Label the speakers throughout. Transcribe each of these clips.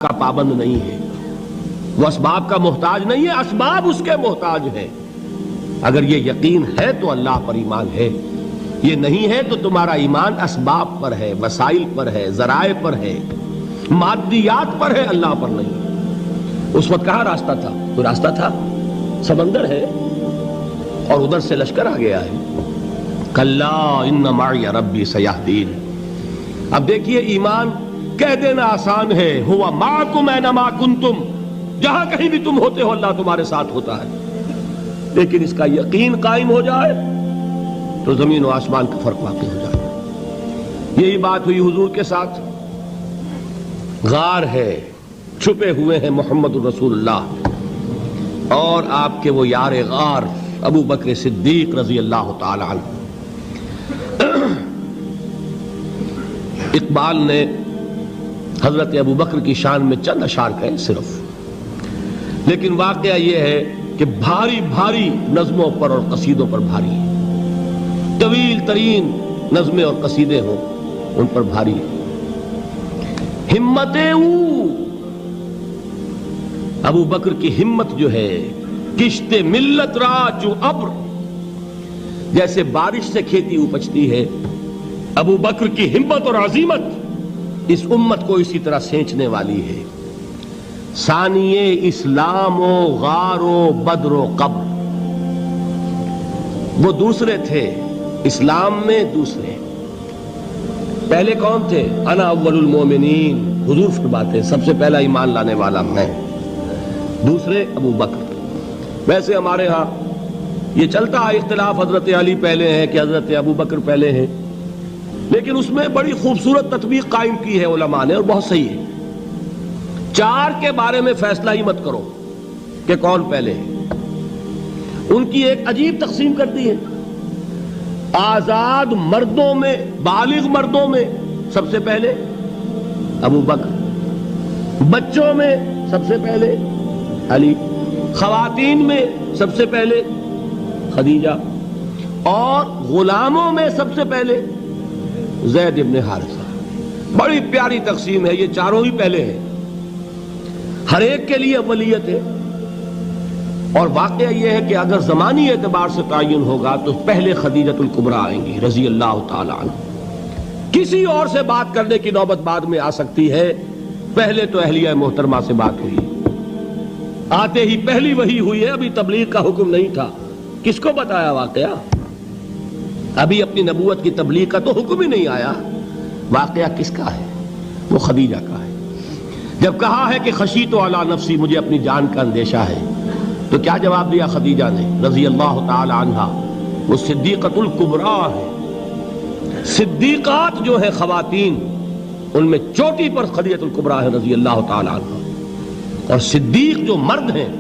Speaker 1: کا پابند نہیں ہے، وہ اسباب کا محتاج نہیں ہے، اسباب اس کے محتاج ہیں۔ اگر یہ یقین ہے تو اللہ پر ایمان ہے، یہ نہیں ہے تو تمہارا ایمان اسباب پر ہے، وسائل پر ہے، ذرائع پر ہے، مادیات پر ہے، اللہ پر نہیں۔ اس وقت کہاں راستہ تھا؟ کوئی راستہ تھا؟ سمندر ہے اور ادھر سے لشکر آ گیا ہے۔ کلا ان معی ربی سیہدین۔ اب دیکھیے ایمان کہہ دینا آسان ہے، ہوا معکم اینما کنتم، جہاں کہیں بھی تم ہوتے ہو اللہ تمہارے ساتھ ہوتا ہے، لیکن اس کا یقین قائم ہو جائے تو زمین و آسمان کا فرق واقع ہو جائے۔ یہی بات ہوئی حضور کے ساتھ۔ غار ہے، چھپے ہوئے ہیں محمد الرسول اللہ اور آپ کے وہ یار غار ابو بکر صدیق رضی اللہ تعالی عنہ۔ اقبال نے حضرت ابو بکر کی شان میں چند اشعار کہے صرف، لیکن واقعہ یہ ہے کہ بھاری بھاری نظموں پر اور قصیدوں پر بھاری ہے، طویل ترین نظمیں اور قصیدے ہوں ان پر بھاری ہے۔ ہمتیں ابو بکر کی ہمت جو ہے، کشت ملت را جو ابر، جیسے بارش سے کھیتی اپجتی ہے، ابو بکر کی ہمت اور عزیمت اس امت کو اسی طرح سینچنے والی ہے۔ ثانیے اسلام و غار و بدر و قبر، وہ دوسرے تھے اسلام میں، دوسرے پہلے کون تھے؟ انا اول المومنین، حضور فرماتے ہیں سب سے پہلا ایمان لانے والا میں، دوسرے ابو بکر۔ ویسے ہمارے ہاں یہ چلتا ہے اختلاف، حضرت علی پہلے ہیں کہ حضرت ابو بکر پہلے ہیں، لیکن اس میں بڑی خوبصورت تطبیق قائم کی ہے علماء نے اور بہت صحیح ہے۔ چار کے بارے میں فیصلہ ہی مت کرو کہ کون پہلے ہے، ان کی ایک عجیب تقسیم کر دی ہے۔ آزاد مردوں میں، بالغ مردوں میں سب سے پہلے ابو بکر، بچوں میں سب سے پہلے علی، خواتین میں سب سے پہلے خدیجہ، اور غلاموں میں سب سے پہلے زید ابن حارثہ۔ بڑی پیاری تقسیم ہے، یہ چاروں ہی پہلے ہیں، ہر ایک کے لیے اولیت ہے۔ اور واقعہ یہ ہے کہ اگر زمانی اعتبار سے تعین ہوگا تو پہلے خدیجۃ الکبریٰ آئیں گی رضی اللہ تعالی عنہ۔ کسی اور سے بات کرنے کی نوبت بعد میں آ سکتی ہے، پہلے تو اہلیہ محترمہ سے بات ہوئی، آتے ہی پہلی وحی ہوئی ہے، ابھی تبلیغ کا حکم نہیں تھا۔ کس کو بتایا واقعہ؟ ابھی اپنی نبوت کی تبلیغ کا تو حکم ہی نہیں آیا۔ واقعہ کس کا ہے؟ وہ خدیجہ کا ہے۔ جب کہا ہے کہ خشیت علی نفسی، مجھے اپنی جان کا اندیشہ ہے، تو کیا جواب دیا خدیجہ نے رضی اللہ تعالی عنہا؟ وہ صدیقۃ الکبریٰ ہے۔ صدیقات جو ہے خواتین، ان میں چوٹی پر خدیجۃ الکبریٰ ہے رضی اللہ تعالی عنہا، اور صدیق جو مرد ہیں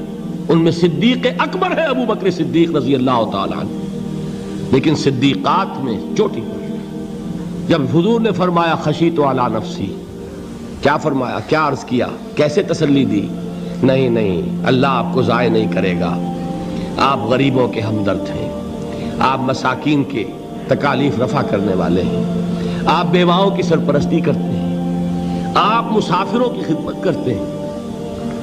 Speaker 1: ان میں صدیق اکبر ہے ابو بکر صدیق رضی اللہ تعالی عنہ، لیکن صدیقات میں چوٹی پر۔ جب حضور نے فرمایا خشیت علی نفسی، کیا فرمایا؟ کیا عرض کیا؟ کیسے تسلی دی؟ نہیں، اللہ آپ کو ضائع نہیں کرے گا، آپ غریبوں کے ہمدرد ہیں، آپ مساکین کے تکالیف رفع کرنے والے ہیں، آپ بیواؤں کی سرپرستی کرتے ہیں، آپ مسافروں کی خدمت کرتے ہیں،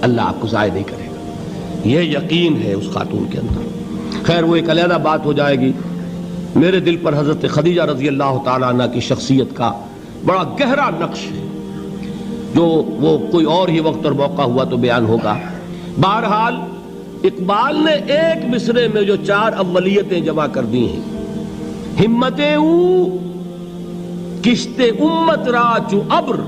Speaker 1: اللہ آپ کو ضائع نہیں کرے گا۔ یہ یقین ہے اس خاتون کے اندر۔ خیر وہ ایک علیحدہ بات ہو جائے گی۔ میرے دل پر حضرت خدیجہ رضی اللہ تعالیٰ عنہ کی شخصیت کا بڑا گہرا نقش ہے، جو وہ کوئی اور ہی وقت اور موقع ہوا تو بیان ہوگا۔ بہرحال اقبال نے ایک مصرے میں جو چار اولیتیں جمع کر دی ہیں، ہمتیں کشت امت را چو ابر،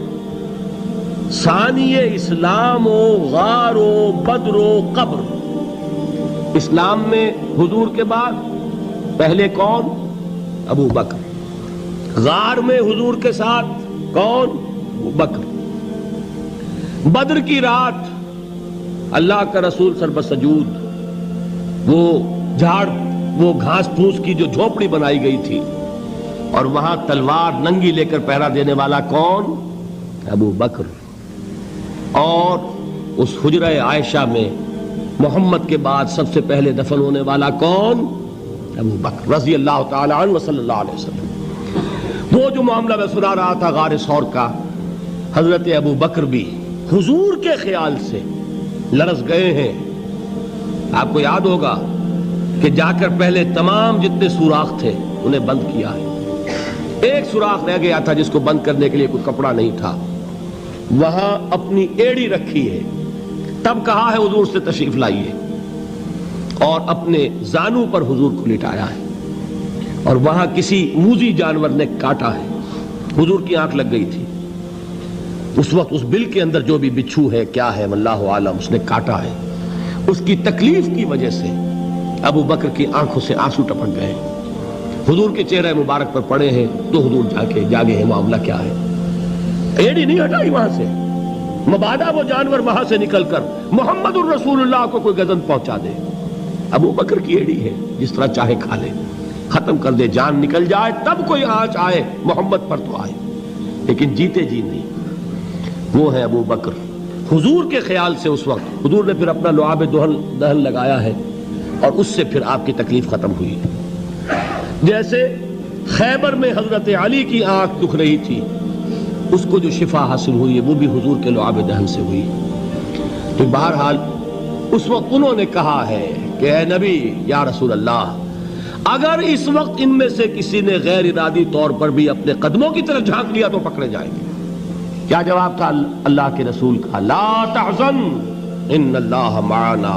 Speaker 1: ثانی اسلام و غار و بدر و قبر۔ اسلام میں حضور کے بعد پہلے کون؟ ابو بکر۔ غار میں حضور کے ساتھ کون؟ ابو بکر۔ بدر کی رات اللہ کا رسول سربسجود، وہ جھاڑ، وہ گھاس پھوس کی جو جھونپڑی بنائی گئی تھی، اور وہاں تلوار ننگی لے کر پہرا دینے والا کون؟ ابو بکر۔ اور اس حجرہ عائشہ میں محمد کے بعد سب سے پہلے دفن ہونے والا کون؟ ابو بکر رضی اللہ تعالی عنہ وصلی اللہ علیہ وسلم۔ وہ جو معاملہ میں سنا رہا تھا غار ثور کا، حضرت ابو بکر بھی حضور کے خیال سے لرز گئے ہیں۔ آپ کو یاد ہوگا کہ جا کر پہلے تمام جتنے سوراخ تھے انہیں بند کیا ہے، ایک سوراخ رہ گیا تھا جس کو بند کرنے کے لیے کوئی کپڑا نہیں تھا، وہاں اپنی ایڑی رکھی ہے، تب کہا ہے حضور سے تشریف لائیے، اور اپنے زانو پر حضور کو لٹایا ہے، اور وہاں کسی موذی جانور نے کاٹا ہے، حضور کی آنکھ لگ گئی تھی، اس وقت اس بل کے اندر جو بھی بچھو ہے کیا ہے واللہ عالم اس نے کاٹا ہے، اس کی تکلیف کی وجہ سے ابو بکر کی آنکھوں سے آنسو ٹپک گئے، حضور کے چہرے مبارک پر پڑے ہیں، تو حضور جاگے ہیں معاملہ کیا ہے، ایڑی نہیں ہٹائی وہاں سے، مبادا وہ جانور وہاں سے نکل کر محمد الرسول اللہ کو کوئی گزن پہنچا دے، ابو بکر کی ایڑی ہے، جس طرح چاہے کھا لے، ختم کر دے، جان نکل جائے تب کوئی آنچ آئے محمد پر تو آئے، لیکن جیتے جی نہیں۔ وہ ہے ابو بکر، حضور کے خیال سے اس وقت حضور نے پھر اپنا لعاب دہن لگایا ہے، اور اس سے پھر آپ کی تکلیف ختم ہوئی۔ جیسے خیبر میں حضرت علی کی آنکھ دکھ رہی تھی، اس کو جو شفا حاصل ہوئی ہے وہ بھی حضور کے لعاب دہن سے ہوئی۔ تو بہرحال اس وقت انہوں نے کہا ہے کہ اے نبی یا رسول اللہ، اگر اس وقت ان میں سے کسی نے غیر ارادی طور پر بھی اپنے قدموں کی طرف جھانک لیا تو پکڑے جائیں گے۔ کیا جواب تھا اللہ کے رسول کا؟ لا تحزن ان اللہ معنا،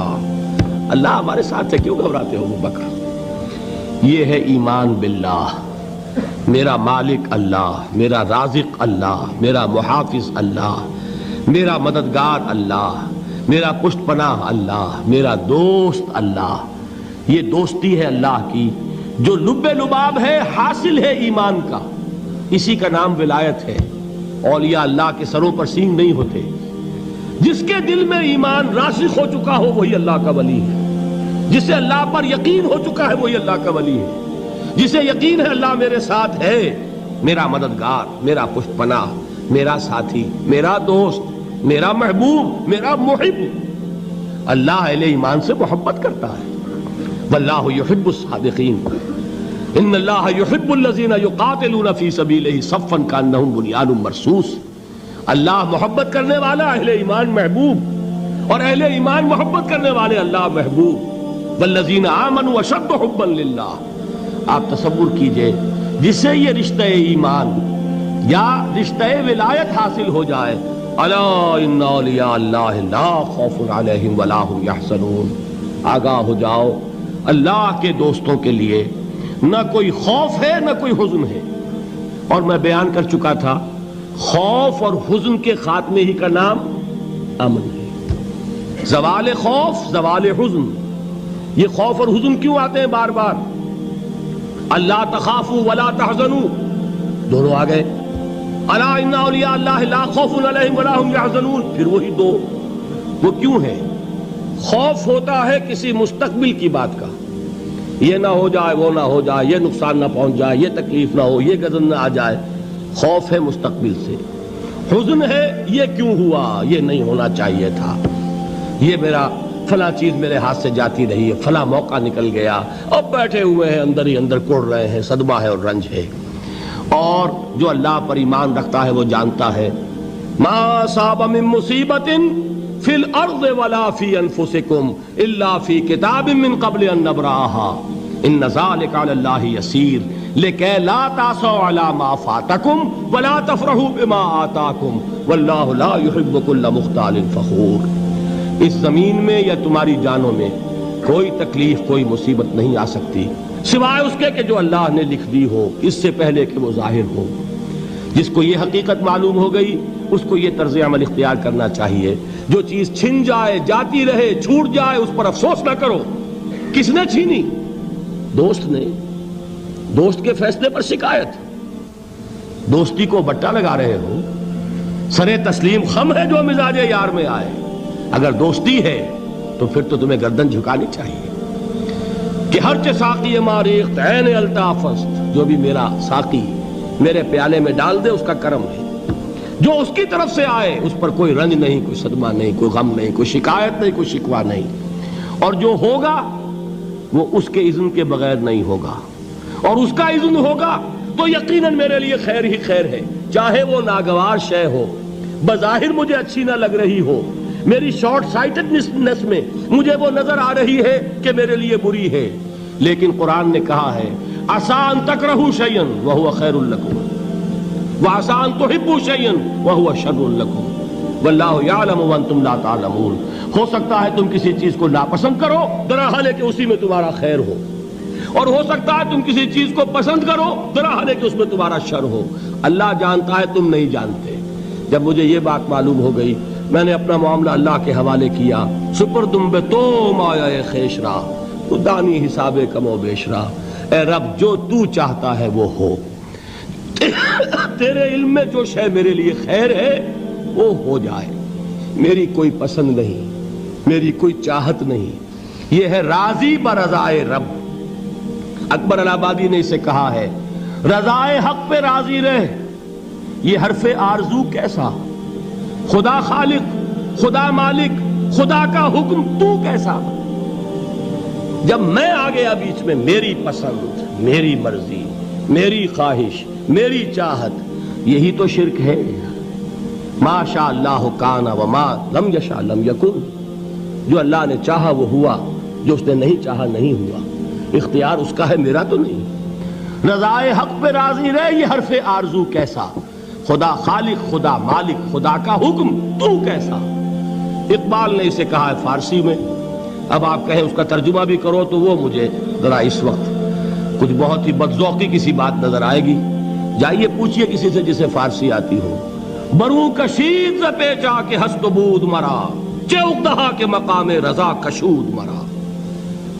Speaker 1: اللہ ہمارے ساتھ ہے، کیوں گھبراتے ہو ابو بکر؟ یہ ہے ایمان باللہ، میرا مالک اللہ، میرا رازق اللہ، میرا محافظ اللہ، میرا مددگار اللہ، میرا پشت پناہ اللہ، میرا دوست اللہ۔ یہ دوستی ہے اللہ کی جو لب لباب ہے، حاصل ہے ایمان کا، اسی کا نام ولایت ہے۔ اولیاء اللہ کے سروں پر سینگ نہیں ہوتے، جس کے دل میں ایمان راسخ ہو چکا ہو وہی اللہ کا ولی ہے، جسے اللہ پر یقین ہو چکا ہے وہی اللہ کا ولی ہے، جسے یقین ہے اللہ میرے ساتھ ہے، میرا مددگار، میرا پشت پناہ، میرا ساتھی، میرا دوست، میرا محبوب، میرا محب۔ اللہ اہل ایمان سے محبت کرتا ہے، واللہ یحب الصادقین، ان اللہ یحب الذین یقاتلون فی سبیلہ صفا کانہم بنیان مرصوص۔ اللہ محبت کرنے والا، اہل ایمان محبوب، اور اہل ایمان محبت کرنے والے اللہ محبوب۔ والذین آمنوا اشد حبا للہ۔ آپ تصور کیجئے جسے یہ رشتہ ایمان یا رشتہ ولایت حاصل ہو جائے، الا ان اولیاء اللہ لا خوف علیہم ولا هم یحزنون، آگاہ ہو جاؤ، اللہ کے دوستوں کے لیے نہ کوئی خوف ہے نہ کوئی حزن ہے۔ اور میں بیان کر چکا تھا، خوف اور حزن کے خاتمے ہی کا نام امن ہے۔ زوال خوف، زوال حزن، یہ خوف اور حزن کیوں آتے ہیں بار بار؟ اللہ تخافوا ولا تحزنوا، دونوں آ گئے، الا ان اولیاء اللہ لا خوف علیہم ولا هم یحزنون، پھر وہی دو۔ وہ کیوں ہے؟ خوف ہوتا ہے کسی مستقبل کی بات کا، یہ نہ ہو جائے، وہ نہ ہو جائے، یہ نقصان نہ پہنچ جائے، یہ تکلیف نہ ہو، یہ غضب نہ آ جائے، خوف ہے مستقبل سے۔ حزن ہے یہ کیوں ہوا، یہ نہیں ہونا چاہیے تھا، یہ میرا فلاں چیز میرے ہاتھ سے جاتی رہی ہے، فلاں موقع نکل گیا، اب بیٹھے ہوئے ہیں اندر ہی اندر کڑ رہے ہیں، صدمہ ہے اور رنج ہے۔ اور جو اللہ پر ایمان رکھتا ہے وہ جانتا ہے ما اصاب من مصیبت فی الارض ولا فی انفسکم الا فی کتاب من قبل ان نبرأها ان ذلک علی اللہ یسیر لکی لا تعصوا علی ما فاتکم ولا تفرحوا بما آتاکم واللہ لا یحب کل مختال فخور۔ اس زمین میں یا تمہاری جانوں میں کوئی تکلیف، کوئی مصیبت نہیں آ سکتی سوائے اس کے کہ جو اللہ نے لکھ دی ہو، اس سے پہلے کہ وہ ظاہر ہو۔ جس کو یہ حقیقت معلوم ہو گئی اس کو یہ طرز عمل اختیار کرنا چاہیے، جو چیز چھن جائے، جاتی رہے، چھوٹ جائے، اس پر افسوس نہ کرو۔ کس نے چھینی؟ دوست نے۔ دوست کے فیصلے پر شکایت، دوستی کو بٹا لگا رہے ہو، سرے تسلیم خم ہے جو مزاج یار میں آئے۔ اگر دوستی ہے تو پھر تو تمہیں گردن جھکانی چاہیے کہ ہر چہ ساقی ماریخت عین الطافست، جو بھی میرا ساقی میرے پیالے میں ڈال دے اس کا کرم ہے، جو اس کی طرف سے آئے اس پر کوئی رنج نہیں، کوئی صدمہ نہیں، کوئی غم نہیں، کوئی شکایت نہیں، کوئی شکوہ نہیں، اور جو ہوگا وہ اس کے اذن کے بغیر نہیں ہوگا، اور اس کا اذن ہوگا تو یقیناً میرے لیے خیر ہی خیر ہے، چاہے وہ ناگوار شے ہو، بظاہر مجھے اچھی نہ لگ رہی ہو، میری شارٹ سائٹڈنس میں مجھے وہ نظر آ رہی ہے کہ میرے لیے بری ہے، لیکن قرآن نے کہا ہے عسیٰ ان تکرہوا شیئا وہو خیر لکم وعسیٰ ان تحبوا شیئا وہو شر لکم واللہ یعلم وانتم لا تعلمون۔ ہو سکتا ہے تم کسی چیز کو ناپسند کرو درحال کہ اسی میں تمہارا خیر ہو، اور ہو سکتا ہے تم کسی چیز کو پسند کرو درحال کہ اس میں تمہارا شر ہو۔ اللہ جانتا ہے، تم نہیں جانتے۔ جب مجھے یہ بات معلوم ہو گئی، میں نے اپنا معاملہ اللہ کے حوالے کیا۔ سپردم بے تو مایا خیش را تو دانی حساب کم و بیش را، اے رب جو تو چاہتا ہے وہ ہو، تیرے علم میں جو شے میرے لیے خیر ہے وہ ہو جائے، میری کوئی پسند نہیں، میری کوئی چاہت نہیں، یہ ہے راضی برضائے رب۔ اکبر الہٰبادی نے اسے کہا ہے رضائے حق پہ راضی رہ، یہ حرف آرزو کیسا، خدا خالق، خدا مالک، خدا کا حکم تو کیسا۔ جب میں آ گیا بیچ میں، میری پسند، میری مرضی، میری خواہش، میری چاہت، یہی تو شرک ہے۔ ما شاء اللہ کان وما لم یشاء لم یکن، جو اللہ نے چاہا وہ ہوا، جو اس نے نہیں چاہا نہیں ہوا، اختیار اس کا ہے، میرا تو نہیں۔ رضائے حق پہ راضی رہ، یہ حرف آرزو کیسا، خدا خالق، خدا مالک، خدا کا حکم تو کیسا۔ اقبال نے اسے کہا ہے فارسی میں، اب آپ کہیں اس کا ترجمہ بھی کرو تو وہ مجھے ذرا اس وقت کچھ بہت ہی بدذوقی کسی بات نظر آئے گی۔ جائیے پوچھئے کسی سے جسے فارسی آتی ہو، بروں کشید ز پیچا کے ہست و بود مرا، چے اقدہا کے مقام رضا کشود مرا۔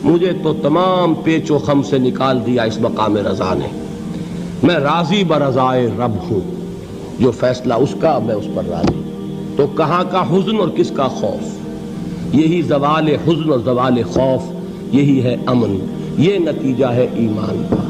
Speaker 1: مجھے تو تمام پیچ و خم سے نکال دیا اس مقام رضا نے، میں راضی برضائے رب ہوں، جو فیصلہ اس کا میں اس پر راضی۔ تو کہاں کا حزن اور کس کا خوف، یہی زوال حزن اور زوال خوف، یہی ہے امن، یہ نتیجہ ہے ایمان کا۔